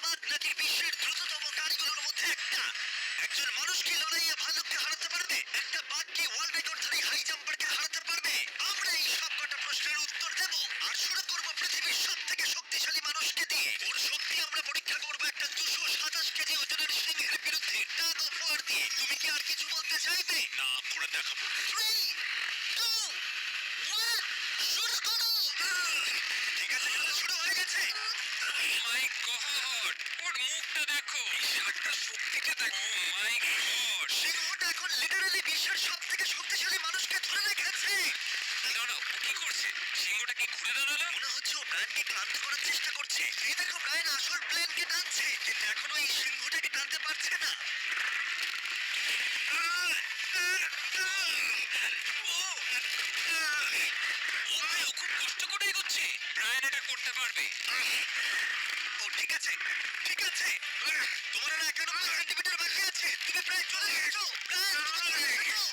বাঘ নাকি বিশ্বের দ্রুততম প্রাণীগুলোর মধ্যে একটা? একজন মানুষ কি লড়াইয়ে ভালুককে হারাতে পারবে? একটা বাঘ কি ওয়ার্ল্ড রেকর্ডধারী হাই জাম্পারকে হারাতে পারবে? আমরা এই সব কটা প্রশ্নের উত্তর দেব। আর শুরু করব পৃথিবীর সব থেকে শক্তিশালী মানুষকে দিয়ে। ওর শক্তি আমরা পরীক্ষা করবো একটা 227 কেজি ওজনের সিংহের বিরুদ্ধে টাগ অফ ওয়ার দিয়ে। তুমি কি আর কিছু বলতে চাইবে? না, করে দেখাবো। 3, 2, 1, শুরু করো। ঠিক আছে, খেলা শুরু হয়ে গেছে। মাই গড, ওর মুখটা দেখো, শার্টটার শক্তিটা দেখো। মাই গড, সিংহটা এখন লিটারালি বিশ্বের সব থেকে শক্তিশালী মানুষকে ধরে রেখেছে। দাঁড়াও, ও কি করছে? সিংহটা কি ঘুরে দাঁড়ালো? মনে হচ্ছে ও ব্রায়ানকে ক্লান্ত করার চেষ্টা করছে। এই দেখো, ব্রায়ান আসল প্লেনকে টানছে, কিন্তু এখনো এই সিংহটাকে টানতে পারছে না। ও ভাই, ও খুব কষ্ট করে এগোচ্ছে। ব্রায়ান এটা করতে পারবে। ও ঠিক আছে, ঠিক আছে। তোমার আর 91 সেন্টিমিটার বাকি আছে। তুমি প্রায় চলে এসেছো। ব্রায়ান, তুমি চলে এসেছো।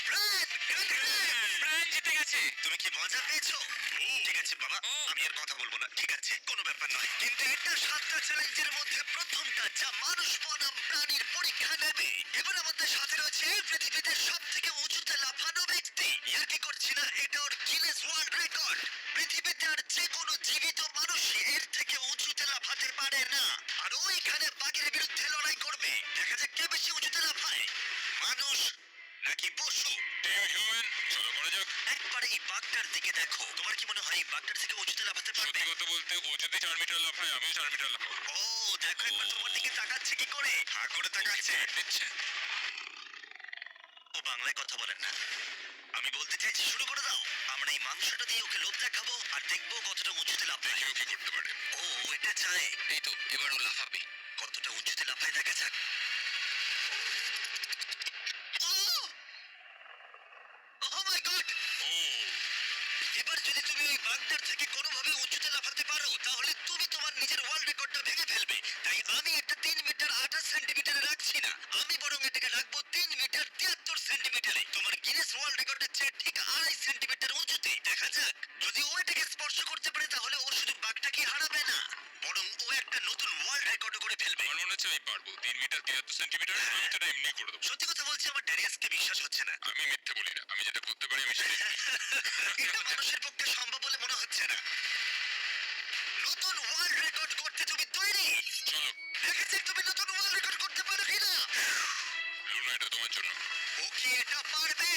ব্রায়ান, ব্রায়ান জিতে গেছে। তুমি কি মজা পেয়েছো? ঠিক আছে বাবা, ও। আমি আর কথা বলবো না। ঠিক আছে, কোনো ব্যাপার নয়। কিন্তু এটা 7টা চ্যালেঞ্জের মধ্যে প্রথমটা যা মানুষ বনাম প্রাণীর পরীক্ষা নেবে। এবার আমাদের সাথে রয়েছে এই পৃথিবীতে সব থেকে উঁচুতে লাফানো ব্যক্তি। ইয়ার কি করছি না, এটা ওর গিনেস ওয়ার্ল্ড রেকর্ড। পৃথিবীতে আর যে কোনো জীবিত মানুষ এর থেকে উঁচুতে লাফাতে পারে না। আর ও এখানে বাঘের বিরুদ্ধে লড়াই করবে। দেখা যাক কে বেশি উঁচুতে লাফায়, মানুষ নাকি পশু। টিম হিউম্যান, চলো করা যাক। একবার এই বাঘটার দিকে দেখো। তোমার কি মনে হয় এই বাঘটার থেকে উঁচুতে লাফাতে পারবে? সত্যি কথা বলতে, ও যদি 4 মিটার লাফায়, আমিও 4 মিটার লাফাবো। ও দেখো, একবার তোমার দিকে তাকাচ্ছে কি করে? হা করে তাকাচ্ছে। ব্যাট দিচ্ছে। ও বাংলায় কথা বলেন না। আমি বলতে চাইছি শুরু করে দাও। আমরা এই মাংসটা দিয়ে ওকে লোভ দেখাবো আর দেখবো কতটা উঁচুতে লাফায়। দেখি ও কি করতে পারে। ও এটা চায়। এই তো, এবার ও লাফাবে। কতটা উঁচুতে লাফায় দেখা যাক। ও মাই গড! ও, এবার যদি তুমি ওই বাঘটার থেকে কোনোভাবে উঁচুতে লাফাতে পারো, তাহলে তুমি তোমার নিজের ওয়ার্ল্ড রেকর্ডটা ভেঙে ফেলবে। তাই আমি এটা 3 মিটার 28 সেন্টিমিটারে রাখছি না। আমি বরং এটাকে রাখবো 3 মিটার 73 সেন্টিমিটারে। তোমার গিনেস ওয়ার্ল্ড রেকর্ডের চেয়ে ঠিক 2.5 সেন্টিমিটার উঁচুতে। দেখা যাক, যদি ও এটাকে স্পর্শ করতে পারে, তাহলে ও শুধু বাঘটাকে হারাবে না, বরং ও একটা নতুন ওয়ার্ল্ড রেকর্ডও করে ফেলবে। আমার মনে হচ্ছে আমি পারবো। 3 মিটার 73 সেন্টিমিটার, আমি তো এটা এমনি করে দেবো। সত্যি কথা বলছি, আমার ড্যারিয়াসকে বিশ্বাস হচ্ছে না। আমি মিথ্যে বলি না, আমি যেটা করতে পারি আমি সেটাই করি। এটা মানুষের পক্ষে সম্ভব বলে মনে হচ্ছে না। নতুন ওয়ার্ল্ড রেকর্ড করতে তুমি তৈরি? চলো, দেখা যাক তুমি নতুন ওয়ার্ল্ড রেকর্ড করতে পারো কিনা। লুনা, এটা তোমার জন্য। ও কি এটা পারবে?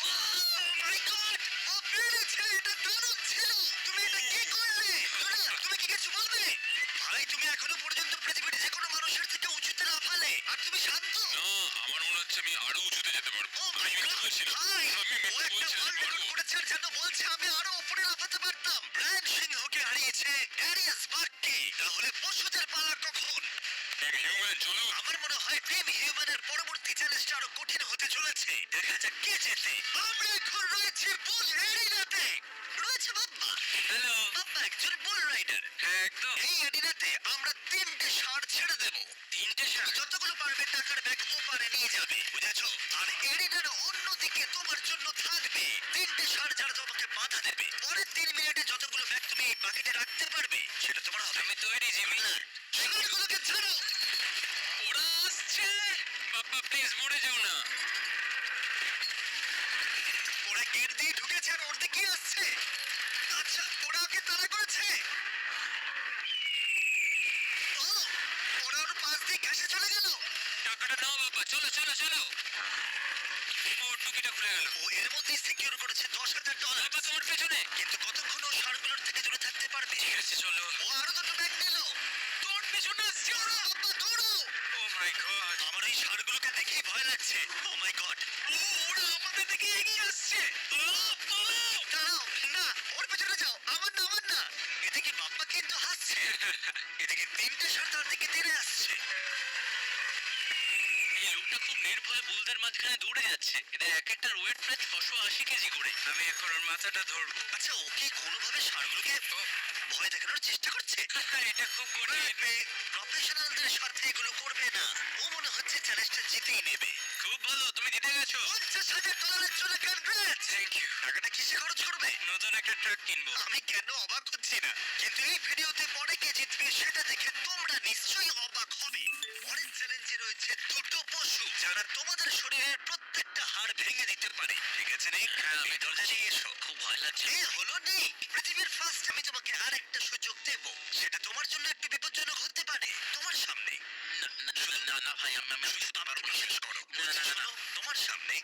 Oh my God! ও পেরেছে! এটা দারুণ ছিল! তুমি এটা কি করলে? লুনা, তুমি কি কিছু বলবে? ভাই, তুমি এখনো পর্যন্ত পৃথিবীর যে কোনো মানুষের থেকে উঁচুতে লাফালে, আর তুমি শান্ত। না, আমার মনে হচ্ছে আমি আরো উঁচুতে যেতে পারবো। Oh আমি my মিথ্যে God! বলছি না। ভাই, আমি ও মিথ্যে একটা বলছি না, ওয়ার্ল্ড রেকর্ড পারবো। করেছে আর যেন বলছে আমি আরো উপরে লাফাতে পারতাম। ব্রায়ান সিংহকে হারিয়েছে ড্যারিয়াস বাঘকে। তাহলে পশুদের পালা কখন? টিম হিউম্যান, চলো। আমার মনে হয় টিম হিউম্যানের পরবর্তী চ্যালেঞ্জটা আরো কঠিন হতে চলেছে। দেখা যাক কে জেতে। আমরা এখন রয়েছি বুল এরিনাতে। রয়েছে বাব্বা। হ্যালো। বাব্বা একজন বুল রাইডার। হ্যাঁ, একদম। এই এরিনাতে আমরা 3টে ষাঁড় ছেড়ে দেব। 3টে তুমি ষাঁড়? যতগুলো পারবে টাকার ব্যাগ ওপারে নিয়ে যাবে, বুঝেছো? আর এরিনার অন্যদিকে তোমার জন্য থাকবে 3টে ষাঁড় যারা তোমাকে বাধা দেবে। পরের 3 মিনিটে যতগুলো ব্যাগ তুমি এই বাকেটে রাখতে পারবে, সেটা তোমার হবে। আমি তৈরি, জিমি। না, ষাঁড়গুলোকে ছাড়ো। ওরা আসছে। বাবা, প্লিজ মরে যাও না। ওরা গেট দিয়ে ঢুকেছে আর ওর দিকে আসছে। আচ্ছা, ওরা ওকে তাড়া করেছে। ও, ওরা ওর পাশ দিয়ে ঘেঁষে চলে গেল। টাকাটা নাও বাবা, চলো চলো চলো। ও, টুপিটা খুলে গেল। ও এর মধ্যেই সিকিউর করেছে $10,000। বাবা, তোমার পেছনে। কিন্তু কতক্ষণ ও ষাঁড়গুলোর থেকে দূরে থাকতে পারবে? ঠিক আছে, চলো। ও আরো দুটো ব্যাগ নিল। তোর পেছনে আসছে দৌড়ো ওরা। বাবা, দৌড়ো। ও মাই গড। আমার এই ষাঁড়গুলোকে দেখেই ভয় লাগছে। ও মাই গড! ওরা আমাদের দিকে এগিয়ে আসছে। দাঁড়াও, না, ওর পেছনে যাও। আমার না, আমার না। এদিকে বাপ্পা কিন্তু হাসছে। এদিকে 3টে ষাঁড় তার দিকে তেড়ে আসছে। এই লোকটা খুব নির্ভয়ে বুলদের মাঝখানে দৌড়ে যাচ্ছে। এদের এক একটার ওয়েট প্রায় 680 কেজি করে। আমি এখন ওর মাথাটা ধরবো। আচ্ছা, ও কি কোনোভাবে ষাঁড়গুলোকে ভয় দেখানোর চেষ্টা করছে? এটা খুব কঠিন। প্রফেশনাল আমাদের সাথে এগুলো করবে না। ও মনে হচ্ছে চ্যালেঞ্জটা জিতেই নেবে। খুব ভালো, তুমি জিতে গেছো। $50,000 জন্য কনগ্রেটস। Thank you. টাকাটা কিসে খরচ করবে? নতুন একটা ট্রাক কিনবো। আমি কেন অবাক হচ্ছি না, কিন্তু এই ভিডিওতে পরে কে জিতবে সেটা দেখে তোমরা নিশ্চয়ই অবাক হবে। পরের চ্যালেঞ্জে রয়েছে দুটো পশু যারা তোমাদের শরীরের প্রত্যেকটা হাড় ভেঙে দিতে পারে। ঠিক আছে নিক, হ্যাঁ, আমি এই দরজা দিয়ে এসো। খুব ভয় লাগছে। এ হলো নিক। পৃথিবীর ফার্স্ট আমি তোমাকে আরেকটা সুযোগ দেব, সেটা তোমার জন্য একটু বিপজ্জনক হতে পারে। তোমার সামনে না ভাই, আমি শুধু আমাকে বিশ্বাস করো। শোনো, তোমার সামনে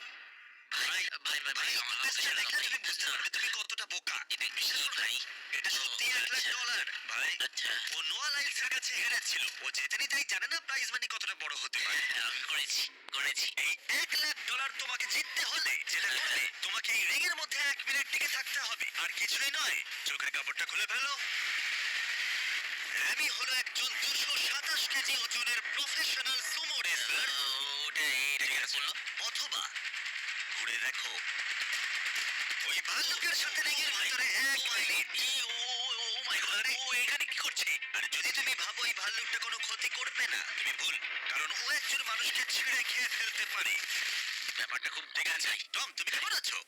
ভাই ভাই ভাই ভাই আমার হাতে দেখলে তুমি বুঝতে পারবে তুমি কতটা বোকা। বিশ্বাস করো ভাই, এটা সত্যি $1,00,000 ভাই। আচ্ছা। ও নোয়া লাইলসের কাছে হেরেছিল। ও জেতেনি, তাই জানে না প্রাইজ মানি কতটা বড় হতে পারে। আমি করেছি। এই $1,00,000 তোমাকে জিততে হলে যেটা করবে, তোমাকে এই রিং এর মধ্যে 1 মিনিট টিকে থাকতে হবে। আর কিছুই নয়, চোখের কাপড়টা খুলে ফেলো। আমি হলো একজন 227 কেজি ওজনের প্রফেশনাল সুমো রেসলার। এটা কি বললো? অথবা ঘুরে দেখো, ওই ভাল্লুকের সাথে রিংয়ের ভিতরে 1 মিনিট। আরে, ও এখানে কি করছে? আর যদি তুমি ভাবো এই ভাল্লুকটা কোনো ক্ষতি করবে না, তুমি ভুল। কারণ ও একজন মানুষকে ছিঁড়ে খেয়ে ফেলতে পারে। ব্যাপারটা খুব ঠিক আছে টম, তুমি কেমন আছো?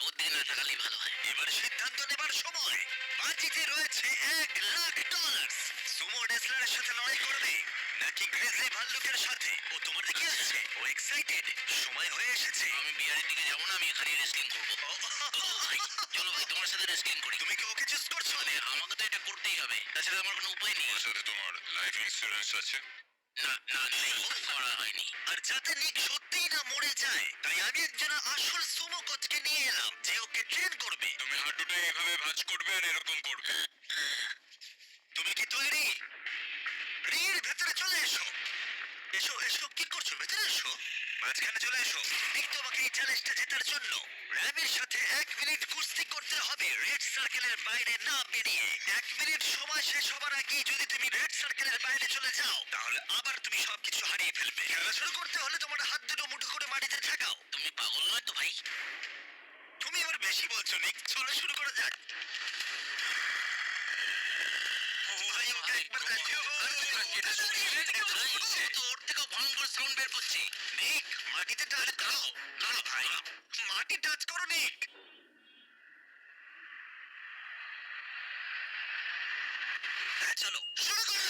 ওর দিকে না তাকালেই ভালো হয়। এবার সিদ্ধান্ত নেবার সময়। বাজিতে রয়েছে $1,00,000। সুমো রেসলারের সাথে লড়াই করবে নাকি গ্রিজলি ভাল্লুকের সাথে? ও তোমার দিকে আসছে, ও এক্সাইটেড। সময় হয়ে এসেছে। আমি বিয়ারের দিকে যাবো না, আমি এখানে রেসলিং করবো। ভাই, চলো ভাই, তোমার সাথে রেসলিং করি। তুমি কি ওকে চুজ করছো? মানে আমাকে তো এটা করতেই হবে, তাছাড়া আমার কোনো উপায় নেই। সাথে তোমার লাইফ ইন্স্যুরেন্স আছে? না নেই, করা হয়নি। আর যাতে নিক সত্যিই না মরে যায়, তাই আমি একজন আসল সুমো কোচকে নিয়ে এলাম যে ওকে ট্রেন করবে। তুমি হাঁটুটা এইভাবে ভাঁজ করবে আর এরকম করবে। তুমি কি তৈরি? রিংয়ের ভেতরে চলে এসো। এসো এসো, কি করছো? ভেতরে এসো, মাঝখানে চলে এসো। নিক তোমাকে এই চ্যালেঞ্জটা জেতার জন্য র্যামের সাথে 1 মিনিট কুস্তি করতে হবে রেড সার্কেলের বাইরে না বেরিয়ে। 1 মিনিট সময় শেষ হবার আগে যদি তুমি রেড সার্কেলের বাইরে চলে যাও, তাহলে আবার তুমি সবকিছু হারিয়ে ফেলবে। খেলা শুরু করতে হলে তোমার হাত দুটো মুঠো করে মাটিতে ঠেকাও। তুমি পাগল নয় তো ভাই? তুমি এবার বেশি বলছো নিক, চলো শুরু করা যাক। ও ভাই, ওকে একবার কাটিও। ওর থেকেও ভয়ঙ্কর সাউন্ড বের করছে। নিক, মাটিতে টাচ করো। না ভাই, মাটি টাচ করো নিক। হ্যাঁ, চলো শুরু করো।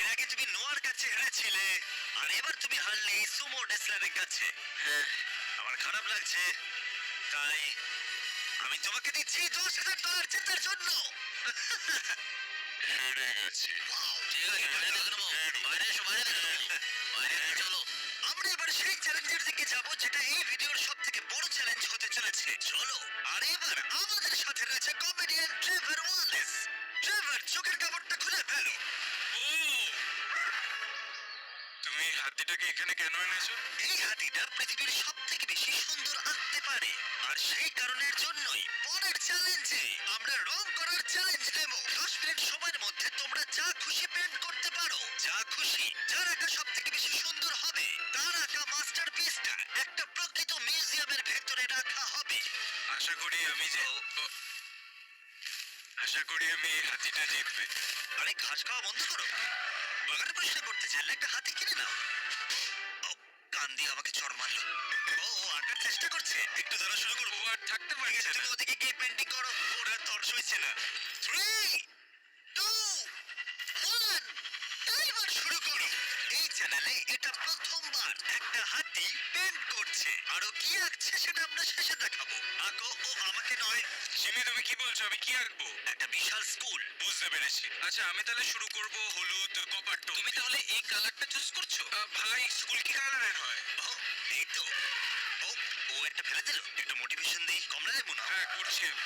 এর আগে তুমি নোয়ার কাছে হেরেছিলে, আর এবার তুমি হারলে এই সুমো রেসলারের কাছে। আমার খারাপ লাগছে, তাই আমি তোমাকে দিচ্ছি $10,000 জেতার জন্য। হেরে গেছি। ঠিক আছে, বাইরে দেখে নেবো। বাইরে এসো, বাইরে দেখে নেবো। বাইরে চলো। আমরা এবার সেই চ্যালেঞ্জের দিকে যাব যেটা এই ভিডিওর সব থেকে বড় চ্যালেঞ্জ হতে চলেছে। চলো। আর এবার আমাদের সাথে রয়েছে কমেডিয়ান ট্রেভার ওয়ালেস। ট্রেভার, চোখের কাপড়টা খুলে ফেলো। ও, তুমি হাতিটাকে এখানে কেন এনেছো? এই হাতিটা পৃথিবীর সব থেকে বেশি সুন্দর আঁকতে পারে, আর সেই কারণের জন্যই পরের চ্যালেঞ্জে আমরা রং করার চ্যালেঞ্জ দেব। 10 মিনিট সময়ের মধ্যে তোমরা যা খুশি পেন্ট করতে পারো, যা খুশি। যার আঁকা সব থেকে বেশি সুন্দর হবে, তার আঁকা মাস্টারপিসটা একটা প্রকৃত মিউজিয়ামের ভেতরে রাখা হবে। আশা করি আমি এই হাতিটা জিতবে। আরে ঘাস খাওয়া বন্ধ করো। বাগানে পরিষ্কার করতে চাইলে একটা হাতি কিনে নাও। ও, কান দিয়ে আমাকে চড় মারলো। ও আঁকার চেষ্টা করছে। একটু ধরা শুরু করবো। ও আর থাকতে ঠিক পারছে আছে, না। তুমি ওদিকে গিয়ে পেন্টিং করো। ওরা তর সইছে না। 3, 2, এবার একটা হাতি পেন্ট করছে, আরো কি আঁকছে সেটা আমরা শেষে দেখাবো। আঁকো, ও আমাকে নয়। সিমি তুমি কি বলছো? আমি কি আঁকবো? একটা বিশাল স্কুল। বুঝতে পেরেছি। আচ্ছা আমি তাহলে শুরু করব হলুদ কপার টোন। তুমি তাহলে এই কালারটা চুজ করছো? ভাই স্কুল কি কালারের হয়? ও, এই তো। ও, ও একটা ফেলে দিল। একটু মোটিভেশন দিই। কমলা লেবু না? হ্যাঁ করছি আমি।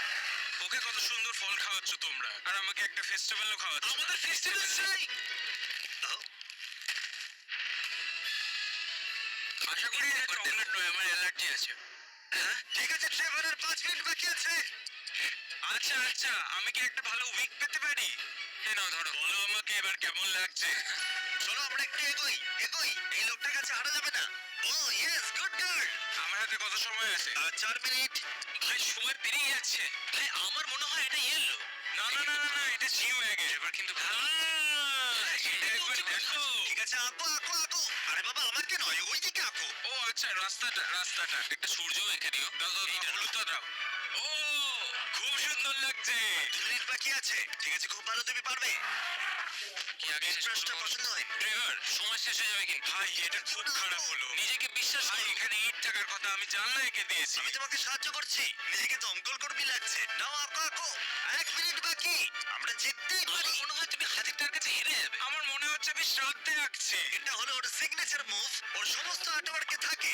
ওকে কত সুন্দর ফল খাওয়াচ্ছ তোমরা, আর আমাকে একটা ফেস্টিভ্যালও খাওয়াচ্ছ। আমাদের ফেস্টিভ্যাল চাই। আশা করি এটা চকলেট নয়, আমার অ্যালার্জি আছে। ঠিক আছে ট্রেভারের 5 মিনিট বাকি আছে। আচ্ছা আচ্ছা, আমি কি একটা ভালো উইক পেতে পারি? এই নাও ধরো। বলো আমাকে এবার কেমন লাগছে? চলো আমরা একটু এগোই। এই লোকটার কাছে হারা যাবে না। ও ইয়েস, গুড গার্ল। আমার হাতে কত সময় আছে? 4 মিনিট। ভাই সময় পেরিয়ে যাচ্ছে। ভাই আমার মনে হয় এটা ইয়েলো। না না না না না, এটা জি হয়ে গেছে। এবার কিন্তু ভালো। এটা একবার দেখো। ঠিক আছে, আঁকো। আরে বাবা, আমাকে নয়, ওইদিকে আঁকো। ও আচ্ছা, রাস্তাটা একটা সূর্য এঁকে দিও। দাও হলুদটা দাও। ও খুব সুন্দর লাগছে। 2 মিনিট বাকি আছে। ঠিক আছে, খুব ভালো, তুমি পারবে। কি আগে শেষ পেন্টব্রাশটা করবো? পছন্দ হয়? ট্রেভার, সময় শেষ হয়ে যাবে কিন্তু। ভাই এটা খুব খারাপ হলো। নিজেকে বিশ্বাস ভাই করো। এখানে ইট থাকার কথা, আমি জানলা এঁকে দিয়েছি। আমি তোমাকে সাহায্য করছি। নিজেকে দমকল কর্মী লাগছে। নাও আঁকো। 1 মিনিট বাকি। আমরা জিততেই আমার পারি। মনে হয় তুমি হাতিটার কাছে হেরে যাবে। আমার মনে হচ্ছে আমি শ্রাদ্ধে আঁকছি। এটা হলো ওর সিগনেচার মুভ। ওর সমস্ত আর্টওয়ার্কে থাকে।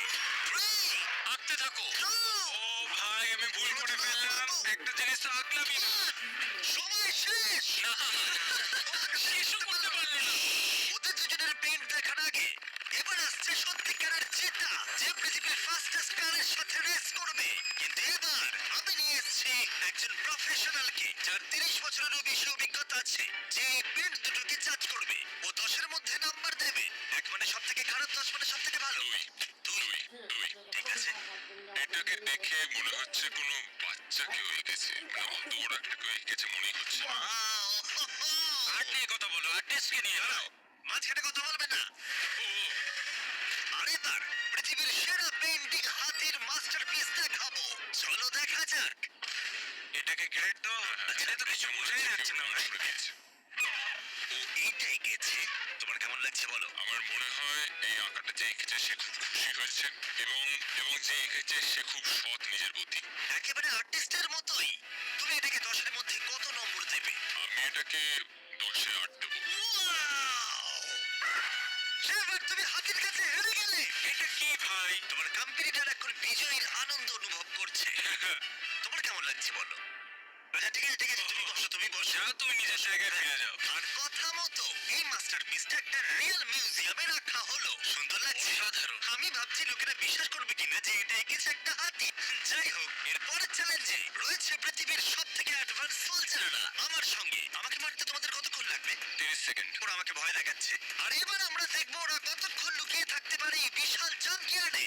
3, আঁকতে থাকো। 2, ও ভাই, আমি ভুল করে ফেললাম। একটা জিনিস তো আঁকলামই না। সময় শেষ। শেষও করতে পারলে না। ওদের দুজনের পেইন্ট দেখার আগে এবার আসছে সত্যিকারের চিতা, যে পৃথিবীর ফাস্টেস্ট কারের সাথে রেস করবে। কিন্তু এবার আমি নিয়ে এসেছি একজন প্রফেশনালকে, যার 30 বছরেরও বেশি অভিজ্ঞতা আছে, যে এই পেইন্ট দুটোকে জাজ করবে। ও 10-এর মধ্যে নাম্বার দেবে। 1 মানে সব থেকে খারাপ, 10 মানে সব থেকে ভালো। 2, ঠিক আছে। এটাকে দেখে মনে হচ্ছে কোনো বাচ্চা কেউ এঁকেছে, মানে অত বড় একটা কেউ এঁকেছে মনে হচ্ছে। Wow! আর্ট নিয়ে কথা বলো, আর্টিস্টকে নিয়ে নাও। মাঝখানে কথা বলবে না। আর এবার পৃথিবীর সেরা পেইন্টিং হাতির মাস্টারপিস দেখাবো। চলো দেখা যাক। এটাকে গ্রেড দেওয়া হয়? এটা তো কিছু বোঝাই যাচ্ছে না। ও এইটাই গেছে। তোমার কেমন লাগছে বলো? আমার মনে হয় এই আঁকাটা যে এঁকেছে সে খুব খুশি হয়েছে, এবং যে এঁকেছে সে খুব সৎ নিজের প্রতি। একেবারে আর্টিস্টের মতোই। তুমি এটাকে 10-এর মধ্যে কত নম্বর দেবে? আমি এটাকে 10-এ 8 দেবো। ট্রেভার, তুমি হাতির কাছে হেরে গেলে। এটা কি ভাই? তোমার কম্পিটিটর এখন বিজয়ীর আনন্দ অনুভব করছে। তোমার কেমন লাগছে বলো? আচ্ছা ঠিক আছে, তুমি বসো। যাও, তুমি নিজের জায়গায় ফিরে যাও। আর কথা মতো এই মাস্টারপিসটা একটা রিয়েল মিউজিয়ামে রাখা হলো। সুন্দর লাগছে। অসাধারণ। আমি ভাবছি লোকেরা বিশ্বাস করবে কিনা যে এটা এঁকেছে একটা হাতি। যাই হোক, এর পরের চ্যালেঞ্জে রয়েছে পৃথিবীর সবথেকে অ্যাডভান্স সোলজাররা আমার সঙ্গে। আমাকে মারতে তোমাদের কতক্ষণ লাগবে? 30 সেকেন্ড। ওরা আমাকে ভয় দেখাচ্ছে। আর এবার আমরা দেখবো ওরা কতক্ষণ লুকিয়ে থাকতে পারে এই বিশাল জাঙ্কিয়ার্ডে।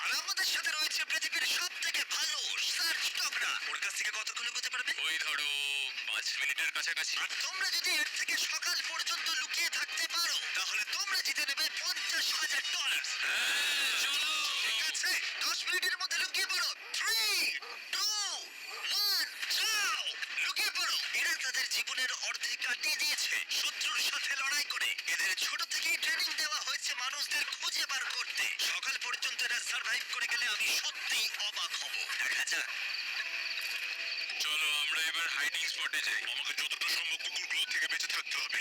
আর আমাদের সাথে রয়েছে পৃথিবীর সবথেকে ভালো সার্চ ডগরা। ওর কাছ থেকে কতক্ষণ লুকোতে পারবে? ওই ধরো 5 মিনিটের কাছাকাছি। আর তোমরা যদি এর থেকে সকাল পর্যন্ত লুকিয়ে থাকতে পারো, তাহলে তোমরা জিতে নেবে $50,000। চলো। ঠিক আছে, 10 মিনিটের মধ্যে লুকিয়ে পড়ো। 3, 2, 1, যাও! লুকিয়ে পড়ো। এরা তাদের জীবনের অর্ধেক কাটিয়ে দিয়েছে শত্রুর সাথে লড়াই করে। এদের ছোট থেকেই ট্রেনিং দেওয়া হয়েছে মানুষদের খুঁজে বার করতে। সকাল পর্যন্ত এরা সার্ভাইভ করে গেলে আমি সত্যিই অবাক হব। দেখা যাক। চলো আমরা এবার হাইডিং স্পটে যাই। আমাকে যতটা সম্ভব কুকুরগুলো থেকে বেঁচে থাকতে হবে।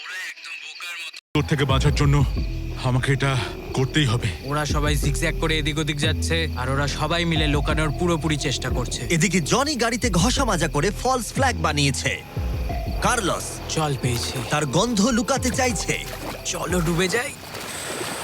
ওরা একদম বোকার মতো। তোর থেকে বাঁচার জন্য আমাকে এটা করতেই হবে। ওরা সবাই জিগজ্যাগ করে এদিক ওদিক যাচ্ছে আর ওরা সবাই মিলে লোকানোর পুরোপুরি চেষ্টা করছে। এদিকে জনি গাড়িতে ঘষা মাজা করে ফলস ফ্ল্যাগ বানিয়েছে। কার্লস জল পেয়েছি, তার গন্ধ লুকাতে চাইছে। চলো ডুবে যাই।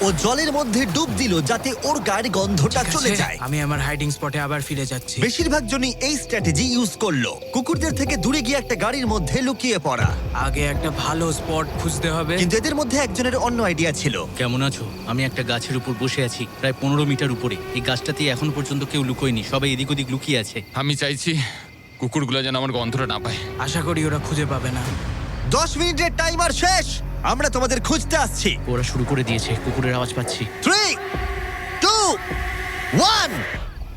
ও জলের মধ্যে ডুব দিল যাতে ওর গায়ের গন্ধটা চলে ঠিক আছে, যায়। আমি আমার হাইডিং স্পটে আবার ফিরে যাচ্ছি। বেশিরভাগ জনই এই স্ট্র্যাটেজি ইউজ করলো, কুকুরদের থেকে দূরে গিয়ে একটা গাড়ির মধ্যে লুকিয়ে পড়া। আগে একটা ভালো স্পট খুঁজতে হবে। কিন্তু এদের মধ্যে একজনের অন্য আইডিয়া ছিল। কেমন আছো? আমি একটা গাছের উপর বসে আছি, প্রায় 15 মিটার উপরে। এই গাছটাতে এখন পর্যন্ত কেউ লুকোয়নি, সবাই এদিক ওদিক লুকিয়ে আছে। আমি চাইছি কুকুরগুলো যেন আমার গন্ধটা না পায়। আশা করি ওরা খুঁজে পাবে না। 10 মিনিটের টাইমার শেষ। আমরা তোমাদের খুঁজতে আসছি। ওরা শুরু করে দিয়েছে, কুকুরের আওয়াজ পাচ্ছি। 3, 2, 1,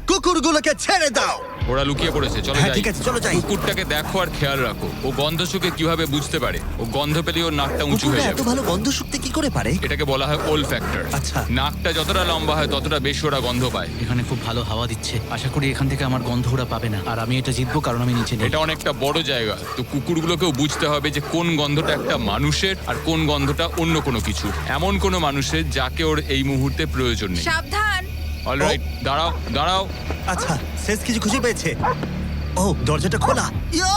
কুকুরগুলোকে ছেড়ে দাও। ওরা লুকিয়ে পড়েছে, চলো হ্যাঁ যাই। ঠিক আছে, চলো যাই। কুকুরটাকে দেখো আর খেয়াল রাখো, ও গন্ধ শুকে কিভাবে বুঝতে পারে। ও গন্ধ পেলে ওর নাকটা উঁচু কুকুররা হয়ে এত যাবে। ভালো গন্ধ শুকতে কি করে পারে? এটাকে বলা হয় ওল ফ্যাক্টর। আচ্ছা। নাকটা যতটা লম্বা হয় ততটা বেশি ওরা গন্ধ পায়। এখানে খুব ভালো হাওয়া দিচ্ছে, আশা করি এখান থেকে আমার গন্ধ ওরা পাবে না, আর আমি এটা জিতবো কারণ আমি নিচে নেই। এটা অনেকটা বড় জায়গা, তো কুকুরগুলোকেও বুঝতে হবে যে কোন গন্ধটা একটা মানুষের আর কোন গন্ধটা অন্য কোনো কিছু, এমন কোনো মানুষের যাকে ওর এই মুহূর্তে প্রয়োজন নেই। সাবধান। অলরাইট, দাঁড়াও দাঁড়াও। আচ্ছা, শেষ কিছু খুঁজে পেয়েছে। ও, দরজাটা খোলা। ইয়ো,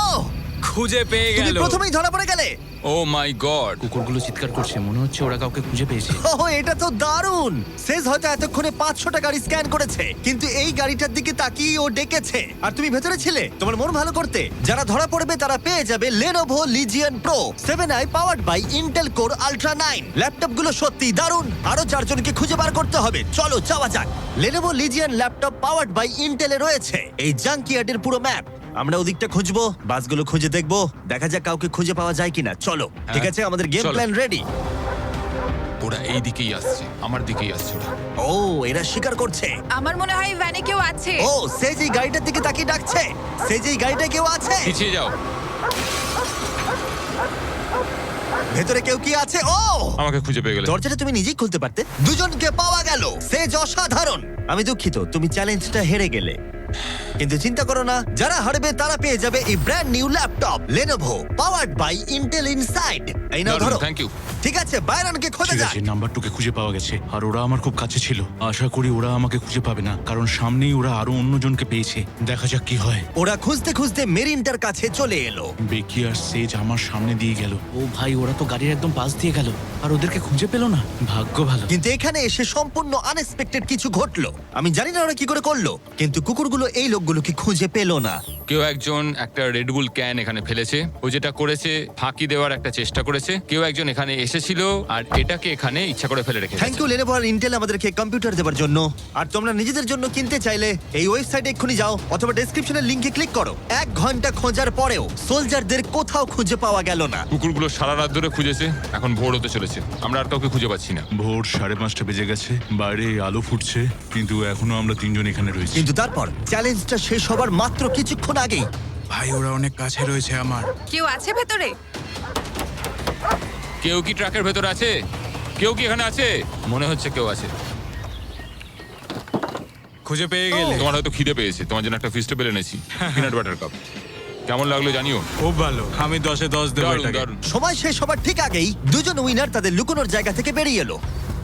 খুঁজে পেয়ে তুমি গেল। প্রথমেই ধরা পড়ে গেলে। ও মাই গড। কুকুরগুলো চিৎকার করছে, মনে হচ্ছে ওরা কাউকে খুঁজে পেয়েছে। ওহ, এটা তো দারুণ। শেষ হয়তো এতক্ষণে 500টা গাড়ি স্ক্যান করেছে, কিন্তু এই গাড়িটার দিকে তাকিয়ে ও ডেকেছে। আর তুমি ভেতরে ছিলে তোমার মন ভালো করতে। যারা ধরা পড়বে তারা পেয়ে যাবে Lenovo Legion Pro 7i powered by Intel Core Ultra 9 ল্যাপটপগুলো সত্যি দারুণ। আরো 4 জনকে খুঁজে বার করতে হবে, চলো যাওয়া যাক। Lenovo Legion laptop powered by Intel এ রয়েছে এই জাঙ্কিয়ার্ডের পুরো ম্যাপ। আমরা ওদিকটা খুঁজবো, বাসগুলো খুঁজে দেখবো, দেখা যাক কাউকে খুঁজে পাওয়া যায় কিনা। চলো, ঠিক আছে, আমাদের গেম চলো। Plan ready. ওরা এই দিকেই আসছে, আমার দিকেই আসছে ওরা। ও, এরা শিকার করছে। আমার মনে হয় ভ্যানে কেউ আছে। ও, সে যেই গাড়িটার দিকে তাকিয়ে ডাকছে, সে যেই গাড়িটা কেউ আছে। পিছিয়ে যাও। ভেতরে কেউ কি আছে? ও, আমাকে খুঁজে পেয়ে গেলে। দরজাটা তুমি নিজেই খুলতে পারতে। দুজনকে পাওয়া গেল, সে অসাধারণ। আমি দুঃখিত, তুমি চ্যালেঞ্জটা হেরে গেলে, কিন্তু চিন্তা করো না, যারা হারবে তারা পেয়ে যাবে এই brand new laptop Lenovo powered by Intel Inside। এই নাও ধরো। Thank you. ঠিক আছে, বাইরনকে খোঁজা ঠিক যাক। আছে, নাম্বার 2 কে খুঁজে পাওয়া গেছে, আর ওরা আমার খুব কাছে ছিল। আশা করি ওরা আমাকে খুঁজে পাবে না, কারণ সামনেই ওরা আরো অন্যজনকে পেয়েছে। দেখা যাক কি হয়। ওরা খুঁজতে খুঁজতে মেরিনটার কাছে চলে এলো। বেকি আর সেজ আমার সামনে দিয়ে গেল। ও ভাই, ওরা তো গাড়ির একদম পাশ দিয়ে গেল, আর ওদেরকে খুঁজে পেলো না। ভাগ্য ভালো। কিন্তু এখানে এসে সম্পূর্ণ আনএক্সপেক্টেড কিছু ঘটলো। আমি জানি না ওরা কি করে করলো, কিন্তু কুকুরগুলো এই লোকগুলোকে খুঁজে পেলো না। কেউ একজন একটা রেডবুল ক্যান এখানে ফেলেছে, ও যেটা করেছে ফাঁকি দেওয়ার একটা চেষ্টা করেছে। কেউ একজন এখানে এসেছিল আর এটাকে এখানে ইচ্ছা করে ফেলে রেখেছে। থ্যাংক ইউ Lenovo আর Intel আমাদেরকে কম্পিউটার দেওয়ার জন্য। আর তোমরা নিজেদের জন্য কিনতে চাইলে এই ওয়েবসাইটে এক্ষুনি যাও অথবা ডেসক্রিপশনের লিংকে ক্লিক করো। 1 ঘন্টা খোঁজার পরেও সোলজারদের কোথাও খুঁজে পাওয়া গেল না। কুকুরগুলো সারা রাত ধরে খুঁজেছে, এখন ভোর হতে চলেছে, আমরা আর কাউকে খুঁজে পাচ্ছি না। ভোর 5:30 বেজে গেছে, বাইরে আলো ফুটছে, কিন্তু এখনো আমরা 3 জন এখানে রয়েছি। কিন্তু তারপর চ্যালেঞ্জটা শেষ হবার মাত্র কিছুক্ষণ আগেই ভাই, ওরা অনেক কাছে রয়েছে আমার। কেউ আছে ভেতরে? কেউ কি ট্রাকের ভেতর আছে? কেউ কি এখানে আছে? মনে হচ্ছে কেউ আছে। খুঁজে পেয়ে গেলে। তোমার হয়তো খিদে পেয়েছে, তোমার জন্য একটা ফিস্টেবল এনেছি, পিনাট বাটার কাপ। কেমন লাগলো জানিও। খুব ভালো, আমি 10-এ 10 দেবো দারুণ এটাকে। দারুণ। সময় শেষ হবার ঠিক আগেই দুজন উইনার তাদের লুকোনোর জায়গা থেকে বেরিয়ে এলো।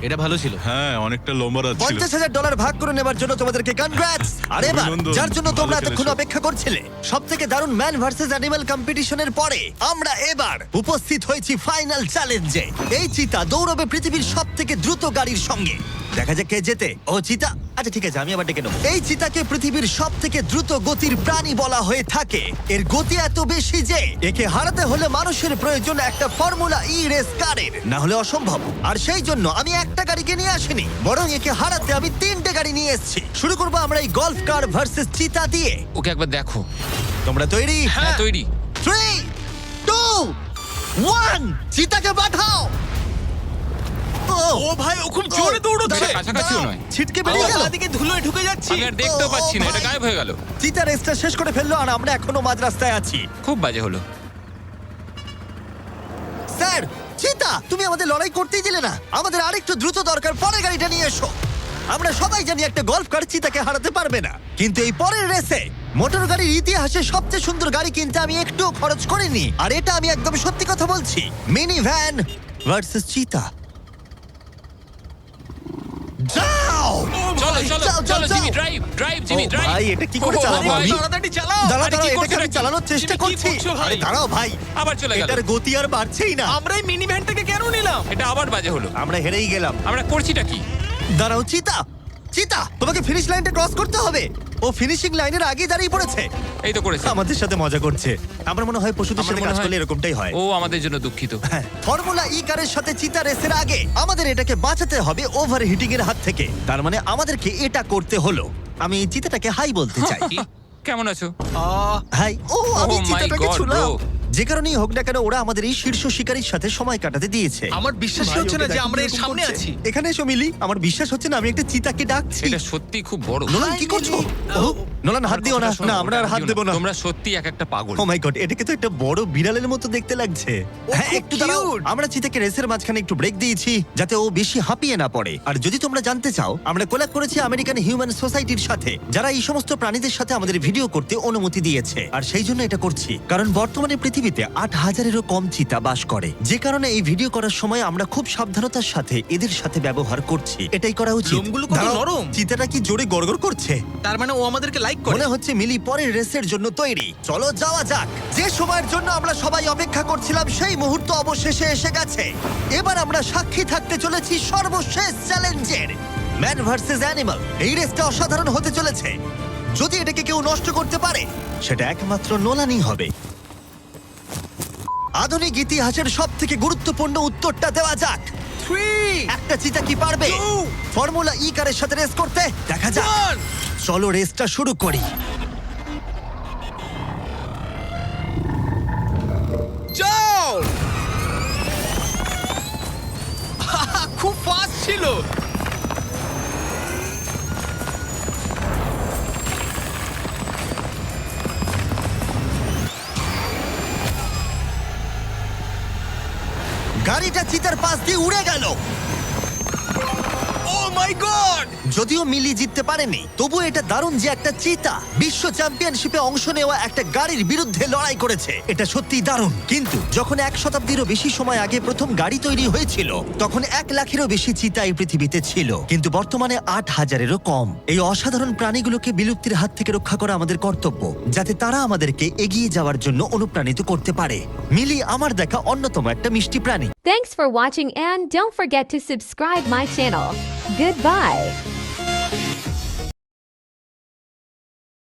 এটা ভালো ছিল। হ্যাঁ, অনেকটা লম্বা রাত ছিল। $50,000 ভাগ করে নেবার জন্য তোমাদেরকে কনগ্রাটস। আর এবার অভিনন্দন, যার জন্য তোমরা ভালো এতক্ষণ খেলেছো। অপেক্ষা করছিলে, সবথেকে দারুণ ম্যান ভার্সেস অ্যানিমাল কম্পিটিশনের পরে আমরা এবার উপস্থিত হয়েছি ফাইনাল চ্যালেঞ্জে। এই চিতা দৌড়বে পৃথিবীর সবথেকে দ্রুত গাড়ির সঙ্গে। দেখা যাক কে জেতে। ও চিতা, আচ্ছা ঠিক আছে, আমি আবার ডেকে নেবো। এই চিতাকে পৃথিবীর সবথেকে দ্রুত গতির প্রাণী বলা হয়ে থাকে। এর গতি এত বেশি যে একে হারাতে হলে মানুষের প্রয়োজন একটা ফর্মুলা ই রেস কারের, না হলে অসম্ভব। আর সেই জন্য আমি একটা গাড়িকে নিয়ে আসিনি, বরং একে হারাতে আমি 3টে গাড়ি নিয়ে এসেছি। শুরু করবো আমরা এই গলফ কার ভার্সেস চিতা দিয়ে। ওকে একবার দেখো। তোমরা তৈরি? হ্যাঁ তৈরি। 3, 2, 1, চিতাকে পাঠাও। ও ভাই, ও খুব জোরে দৌড়চ্ছে। দাঁড়াও, কাছাকাছিও দাঁড়াও, নয়। ছিটকে বেরিয়ে গেল। দিকে ধুলোয় ঢুকে যাচ্ছি। আমি আর দেখতেও পাচ্ছি না, এটা ভাই। গায়েব হয়ে গেল। চিতা রেসটা শেষ করে ফেললো আর আমরা এখনো মাঝ রাস্তায় আছি। খুব বাজে হলো। স্যার, চিতা, তুমি আমাদের লড়াই করতেই দিলে না। আমাদের আরেকটু দ্রুত দরকার, পরের গাড়িটা নিয়ে এসো। আমরা সবাই জানি একটা গলফ কার চিতাকে হারাতে পারবে না, কিন্তু এই পরের রেসে মোটর গাড়ির ইতিহাসে সবচেয়ে সুন্দর গাড়ি কিনতে আমি একটুও খরচ করিনি। আর এটা আমি একদম সত্যি কথা বলছি। মিনি ভ্যান ভার্সেস চিতা। যাও! চলো চলো যাও, চলো যাও, জিমি, যাও। ড্রাইভ ড্রাইভ জিমি, ও ড্রাইভ। ভাই, এটা কি করে চালাবো আমি? তাড়াতাড়ি চালাও। দাঁড়াও, আরে কি দাঁড়াও, করছো এটাকে আমি নাকি? চালানোর চেষ্টা তুমি কি করছি। করছো ভাই? আরে দাঁড়াও ভাই, আবার চলে গেল। এটার গতি আর বাড়ছেই না। আমরা এই মিনি ভ্যানটাকে কেন নিলাম? এটা আবার বাজে হলো। আমরা হেরেই গেলাম। আমরা করছিটা কি? দাঁড়াও চিতা, চিতা, তোমাকে ফিনিশ লাইনটা ক্রস করতে হবে। ও ফিনিশিং লাইনের আগেই দাঁড়িয়ে পড়েছে। এই তো করেছে। আমাদের সাথে মজা করছে। আমার মনে হয় পশুদের আমার সাথে মনে কাজ হয়- করলে এরকমটাই হয়। ও আমাদের জন্য দুঃখিত। হ্যাঁ, ফর্মুলা ই কারের সাথে চিতা রেসের আগে আমাদের এটাকে বাঁচাতে হবে ওভার হিটিং এর হাত থেকে। তার মানে আমাদেরকে এটা করতে হলো। আমি এই চিতাটাকে হাই বলতে চাই। কি? কেমন আছো? হাই। ও, আমি Oh my চিতাটাকে God, ছুলাম। bro. যে কারণেই হোক না কেন, ওরা আমাদের এই শীর্ষ শিকারীর সাথে সময় কাটাতে দিয়েছে। আমার বিশ্বাসই ভাই, হচ্ছে না ওকে যে দেখো আমরা এর কিরকম সামনে করছে। আছি। এখানে এসো মিলি, আমার বিশ্বাস হচ্ছে না আমি একটা চিতাকে ডাকছি। এটা সত্যি খুব বড়। নোলান, কি করছো? ও, নোলান হাত দিও না, কথাটা শোনো, না আমরা আর ওটা হাত দিও না। দেবো না। তোমরা সত্যি এক একটা পাগল। ও মাই গড, এটাকে তো একটা বড় বিড়ালের মতো দেখতে লাগছে। হ্যাঁ, খুব একটু দাঁড়াও। cute। আমরা চিতাকে রেসের মাঝখানে একটু ব্রেক দিয়েছি যাতে ও বেশি হাঁপিয়ে না পড়ে। আর যদি তোমরা জানতে চাও, আমরা কোলাব করেছি আমেরিকান হিউম্যান সোসাইটির সাথে, যারা এই সমস্ত প্রাণীদের সাথে আমাদের ভিডিও করতে অনুমতি দিয়েছে। আর সেই জন্য এটা করছি কারণ বর্তমানে পৃথিবীতে ৮,০০০-এরও কম চিতা বাস করে, যে কারণে এই ভিডিও করার সময় আমরা খুব সাবধানতার সাথে এদের সাথে ব্যবহার করছি। এটাই করা উচিত। লোমগুলো কত দাঁড়াও, নরম। চিতাটা কি জোরে গড়গড় করছে? তার মানে ও আমাদেরকে লাইক করে। মনে হচ্ছে মিলি পরের রেসের জন্য তৈরি। চলো যাওয়া যাক। যে সময়ের জন্য আমরা সবাই অপেক্ষা করছিলাম সেই মুহূর্ত অবশেষে এসে গেছে। এবার আমরা সাক্ষী থাকতে চলেছি সর্বশেষ চ্যালেঞ্জের, ম্যান ভার্সেস অ্যানিমাল। এই রেসটা অসাধারণ হতে চলেছে। যদি এটাকে কেউ নষ্ট করতে পারে সেটা একমাত্র নোলানই হবে। আধুনিক ইতিহাসের সব থেকে গুরুত্বপূর্ণ উত্তরটা দেওয়া যাক। একটা চিতা কি পারবে ফর্মুলা ই কারের সাথে রেস করতে? দেখা যাক। চলো রেসটা শুরু করি। খুব ফাস্ট ছিল। গাড়িটা চিতার পাশ দিয়ে উড়ে গেল। ও মাই গড! যদিও মিলি জিততে পারেনি, তবু এটা দারুণ যে একটা চিতা বিশ্ব চ্যাম্পিয়নশিপে অংশ নেওয়া একটা গাড়ির বিরুদ্ধে লড়াই করেছে। এটা সত্যিই দারুণ। কিন্তু যখন ১ শতাব্দীরও বেশি সময় আগে প্রথম গাড়ি তৈরি হয়েছিল, তখন ১ লাখেরও বেশি চিতা এই পৃথিবীতে ছিল, কিন্তু বর্তমানে ৮,০০০-এরও কম। এই অসাধারণ প্রাণীগুলোকে বিলুপ্তির হাত থেকে রক্ষা করা আমাদের কর্তব্য, যাতে তারা আমাদেরকে এগিয়ে যাওয়ার জন্য অনুপ্রাণিত করতে পারে। মিলি আমার দেখা অন্যতম একটা মিষ্টি প্রাণী। Thanks for watching and don't forget to subscribe my channel. Goodbye.